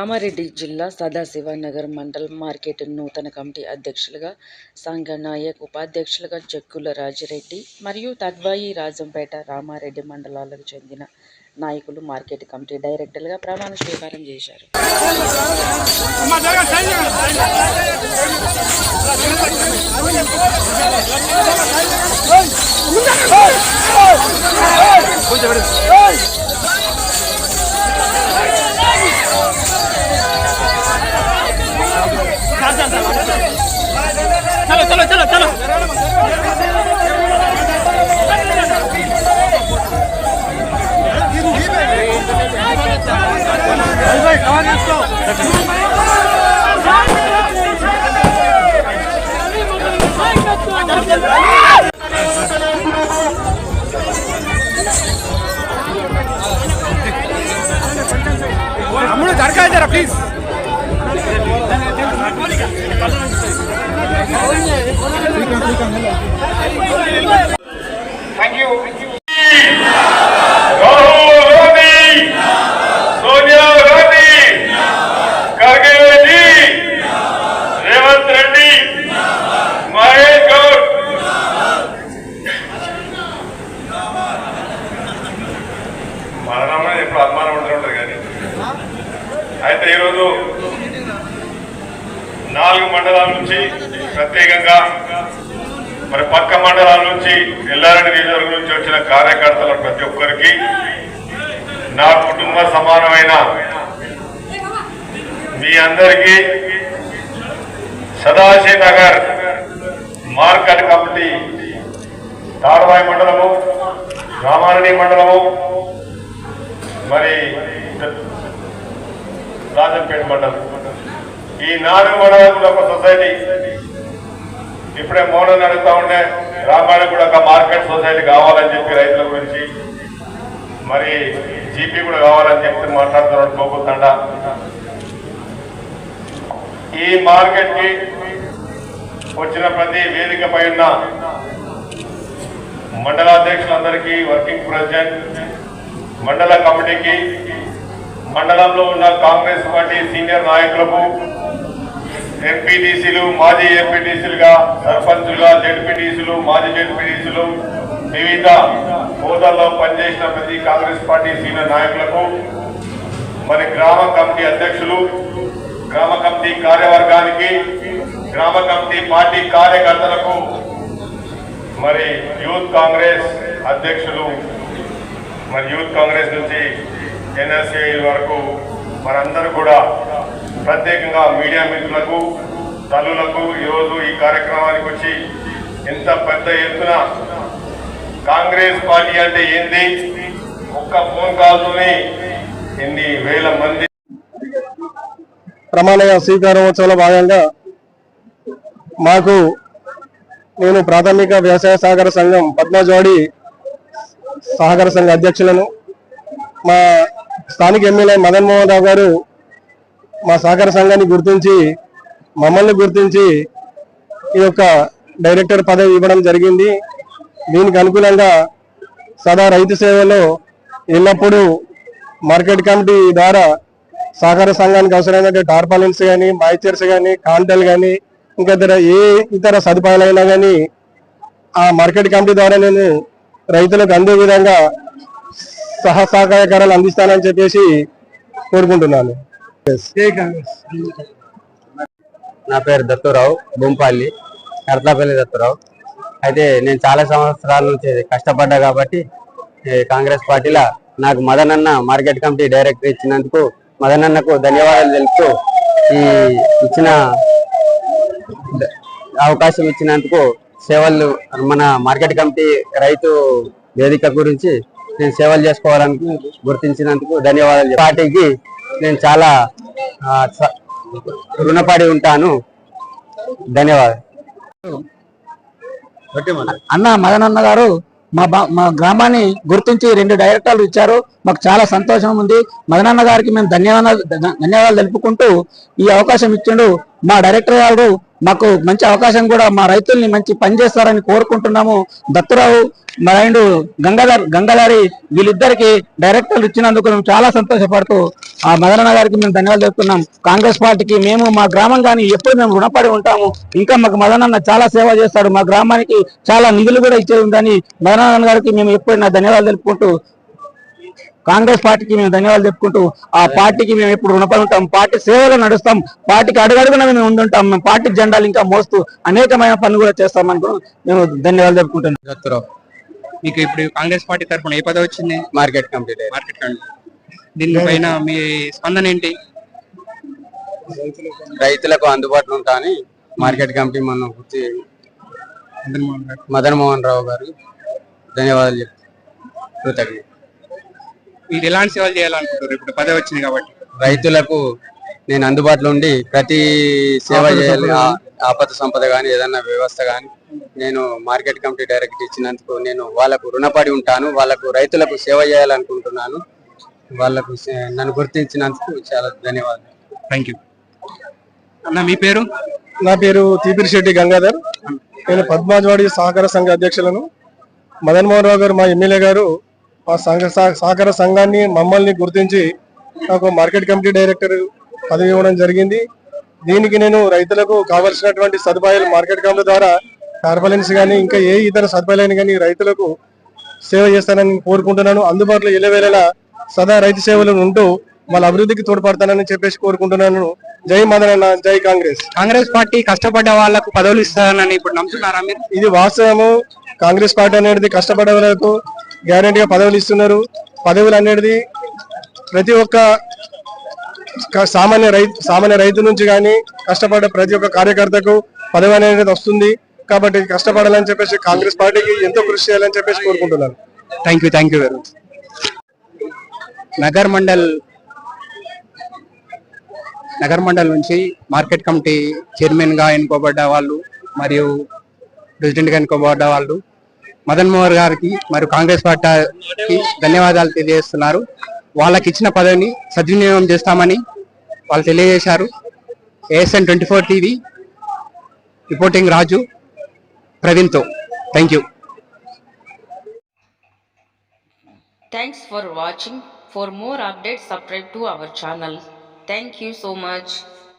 కామారెడ్డి జిల్లా సదాశివనగర్ మండల్ మార్కెట్ నూతన కమిటీ అధ్యక్షులుగా సంఘనాయక్, ఉపాధ్యక్షులుగా జక్కుల రాజిరెడ్డి మరియు తద్వాయి రాజంపేట, రామారెడ్డి మండలాలకు చెందిన నాయకులు మార్కెట్ కమిటీ డైరెక్టర్లుగా ప్రమాణ స్వీకారం చేశారు. चलो चलो चलो चलो हमने घर का जरा please Thank you. Rahul Gandhi, Sonia Gandhi, Kargil Reddy, Revant Reddy, Mahesh Gaur. మరణం ఎప్పుడు అభిమానం ఉంటుంటారు కానీ అయితే ఈరోజు 4 మండలాల నుంచి ప్రత్యేకంగా మరి పక్క మండలాల నుంచి ఎల్లారెడ్డి నియోజకవర్గం నుంచి వచ్చిన కార్యకర్తల ప్రతి ఒక్కరికి నా కుటుంబ సమానమైన మీ అందరికీ సదాశివనగర్ మార్కెట్ కమిటీ తాడవాయి మండలము, రామారెడ్డి మండలము, మరి రాజంపేట మండలం, ఈ 4 మండలాలకు ఒక సొసైటీ ఇప్పుడే మౌనం నడుస్తూ ఉండే రామాయణ కూడా ఒక మార్కెట్ సొసైటీ కావాలని చెప్పి రైతుల గురించి మరి జీపీ కూడా కావాలని చెప్పి మాట్లాడుతున్నాడు పోకుంటా. ఈ మార్కెట్ కి వచ్చిన ప్రతి వేదికపై ఉన్న మండలాధ్యక్షులందరికీ, వర్కింగ్ ప్రెసిడెంట్, మండల కమిటీకి, మండలంలో ఉన్న కాంగ్రెస్ పార్టీ సీనియర్ నాయకులకు, ఎంపీటీసీలు, మాజీ ఎంపీటీసీలుగా, సర్పంచులుగా, జెడ్పీటీసీలు, మాజీ జెడ్పీటీసీలు, వివిధ హోదాల్లో పనిచేసిన ప్రతి కాంగ్రెస్ పార్టీ సీనియర్ నాయకులకు, మరి గ్రామ కమిటీ అధ్యక్షులు, గ్రామ కమిటీ కార్యవర్గానికి, గ్రామ కమిటీ పార్టీ కార్యకర్తలకు, మరి యూత్ కాంగ్రెస్ అధ్యక్షులు, మరి యూత్ కాంగ్రెస్ నుంచి ఎన్ఎస్ఏ వరకు మనందరూ కూడా ప్రత్యేకంగా మీడియా మిత్రులకు, తల్లులకు ఈరోజు ఈ కార్యక్రమానికి వచ్చి ఎంత పెద్ద ఎత్తున కాంగ్రెస్ పార్టీ అంటే ఏంది, ఒక్క ఫోన్ కాల్తోనే ఎన్ని వేల మంది ప్రమాణ స్వీకారోత్సవంలో భాగంగా నేను ప్రాథమిక వ్యవసాయ సహకార సంఘం పద్మజోడి సహకార సంఘ అధ్యక్షులను, మా స్థానిక ఎమ్మెల్యే మదన్ మోహన్ రావు గారు మా సహకార సంఘాన్ని మమ్మల్ని గుర్తించి ఈ యొక్క డైరెక్టర్ పదవి ఇవ్వడం జరిగింది. దీనికి అనుకూలంగా సదా రైతు సేవలో ఎల్లప్పుడూ మార్కెట్ కమిటీ ద్వారా సహకార సంఘానికి అవసరమైన టార్పాలిన్స్ కానీ, మాయిచర్స్ కానీ, కాంటలు కానీ, ఇంకా ఇతర సదుపాయాలైనా కానీ ఆ మార్కెట్ కమిటీ ద్వారా నేను రైతులకు అందే విధంగా సహకారాలు అందిస్తానని చెప్పేసి కోరుకుంటున్నాను. నా పేరు దత్తురావు, బొంపల్లి, కర్తాపల్లి దత్తురావు. అయితే నేను చాలా సంవత్సరాల నుంచి కష్టపడ్డా కాబట్టి కాంగ్రెస్ పార్టీలో నాకు మదనన్న మార్కెట్ కమిటీ డైరెక్టర్ ఇచ్చినందుకు మదనన్నకు ధన్యవాదాలు తెలుపుతూ, ఈ ఇచ్చిన అవకాశం ఇచ్చినందుకు సేవలు మన మార్కెట్ కమిటీ రైతు వేదిక గురించి నేను సేవలు చేసుకోవాలని గుర్తించినందుకు ధన్యవాదాలు. పార్టీకి నేను చాలా రుణపడి ఉంటాను. ధన్యవాదాలు. అన్న మదనన్న గారు మా గ్రామాన్ని గుర్తించి 2 డైరెక్టర్లు ఇచ్చారు. మాకు చాలా సంతోషం ఉంది. మదనన్న గారికి మేము ధన్యవాదాలు తెలుపుకుంటూ ఈ అవకాశం ఇచ్చిండు. మా డైరెక్టర్ గారు మాకు మంచి అవకాశం కూడా మా రైతుల్ని మంచి పని చేస్తారని కోరుకుంటున్నాము. దత్తురావు అండ్ గంగాధారి వీళ్ళిద్దరికి డైరెక్టర్లు ఇచ్చినందుకు మేము చాలా సంతోషపడుతూ ఆ మదనన్న గారికి మేము ధన్యవాదాలు చెప్తున్నాం. కాంగ్రెస్ పార్టీకి మేము మా గ్రామం కానీ ఎప్పుడు మేము రుణపడి ఉంటాము. ఇంకా మాకు మదనన్న చాలా సేవ చేస్తాడు, మా గ్రామానికి చాలా నిధులు కూడా ఇచ్చేది ఉందని మదనన్న గారికి మేము ఎప్పుడైనా ధన్యవాదాలు తెలుపుకుంటూ, కాంగ్రెస్ పార్టీకి మేము ధన్యవాదాలు చెప్పుకుంటూ ఆ పార్టీకి మేము ఎప్పుడు రుణపడి ఉంటాం. పార్టీ సేవలో నడుస్తాం, పార్టీకి అడుగడుగున మేము ఉండుంటాం. మేము పార్టీ జెండాలు ఇంకా మోస్తూ అనేకమైన పనులు కూడా చేస్తాం అనుకుని మేము ధన్యవాదాలు చెప్పుకుంటున్నాం. దత్తురావు, మీకు ఇప్పుడు కాంగ్రెస్ పార్టీ తరఫున ఏ పదవి వచ్చింది? Market committee market committee. దీనిపైన మీ స్పందన ఏంటి? రైతులకు అందుబాటులో ఉంటాయని మార్కెట్ కమిటీ మనం గుర్తి మదన్ మోహన్ రావు గారు ధన్యవాదాలు చెప్తారు. మీరు ఎలాంటి సేవలు చేయాలనుకుంటారు? ఇప్పుడు పదవి వచ్చింది కాబట్టి రైతులకు నేను అందుబాటులో ఉండి ప్రతి సేవ చేయాలి. ఆపద సంపద గాని ఏదన్నా వ్యవస్థ గాని నేను మార్కెట్ కమిటీ డైరెక్ట్ ఇచ్చినందుకు నేను వాళ్ళకు రుణపడి ఉంటాను. వాళ్ళకు రైతులకు సేవ చేయాలనుకుంటున్నాను. వాళ్ళకు నన్ను గుర్తించినందుకు చాలా ధన్యవాదాలు. Thank you. అన్న, మీ పేరు? నా పేరు తీపిరిశెట్టి గంగాధర్. నేను పద్మాజవాడి సహకార సంఘ అధ్యక్షులను. మదన్ మోహన్ రావు గారు మా ఎమ్మెల్యే గారు మా సహకార సంఘాన్ని మమ్మల్ని గుర్తించి నాకు మార్కెట్ కమిటీ డైరెక్టర్ పదవి ఇవ్వడం జరిగింది. దీనికి నేను రైతులకు కావలసినటువంటి సదుపాయాలు మార్కెట్ కమిటీ ద్వారా కార్పొరేషన్స్ కానీ ఇంకా ఏ ఇతర సదుపాయాలను కానీ రైతులకు సేవ చేస్తానని కోరుకుంటున్నాను. అందుబాటులో ఎల్లవేళలా సదా రైతు సేవలు ఉంటూ వాళ్ళ అభివృద్ధికి తోడ్పడతానని చెప్పేసి కోరుకుంటున్నాను. జై మదనన్న, జై కాంగ్రెస్. కాంగ్రెస్ పార్టీ కష్టపడ్డ వాళ్ళకు పదవులు ఇస్తారని ఇప్పుడు నమ్ముతున్నారా మీరు? ఇది వాస్తవము. కాంగ్రెస్ పార్టీ అనేది కష్టపడే వాళ్ళకు గ్యారెంటీగా పదవులు ఇస్తున్నారు. పదవులు అనేది ప్రతి ఒక్క సామాన్య రైతు నుంచి కానీ కష్టపడే ప్రతి ఒక్క కార్యకర్తకు పదవి అనేది వస్తుంది. కాబట్టి కష్టపడాలని చెప్పేసి కాంగ్రెస్ పార్టీకి ఎంతో కృషి చేయాలని చెప్పేసి కోరుకుంటున్నాను. Thank you very much. Nagar mandal నుంచి మార్కెట్ కమిటీ చైర్మన్ గా ఎన్నుకోబడ్డ వాళ్ళు మరియు ప్రెసిడెంట్ గా ఎన్నుకోబడ్డ వాళ్ళు మదన్ మోహన్ గారికి మరియు కాంగ్రెస్ పార్టీకి ధన్యవాదాలు తెలియజేస్తున్నారు. వాళ్ళకి ఇచ్చిన పదవిని సద్వినియోగం చేస్తామని వాళ్ళు తెలియజేశారు. ASN 24 TV రిపోర్టింగ్ రాజు ప్రవీణ్తో. Thank you. Thanks for watching. For more updates, subscribe to our channel. Thank you so much.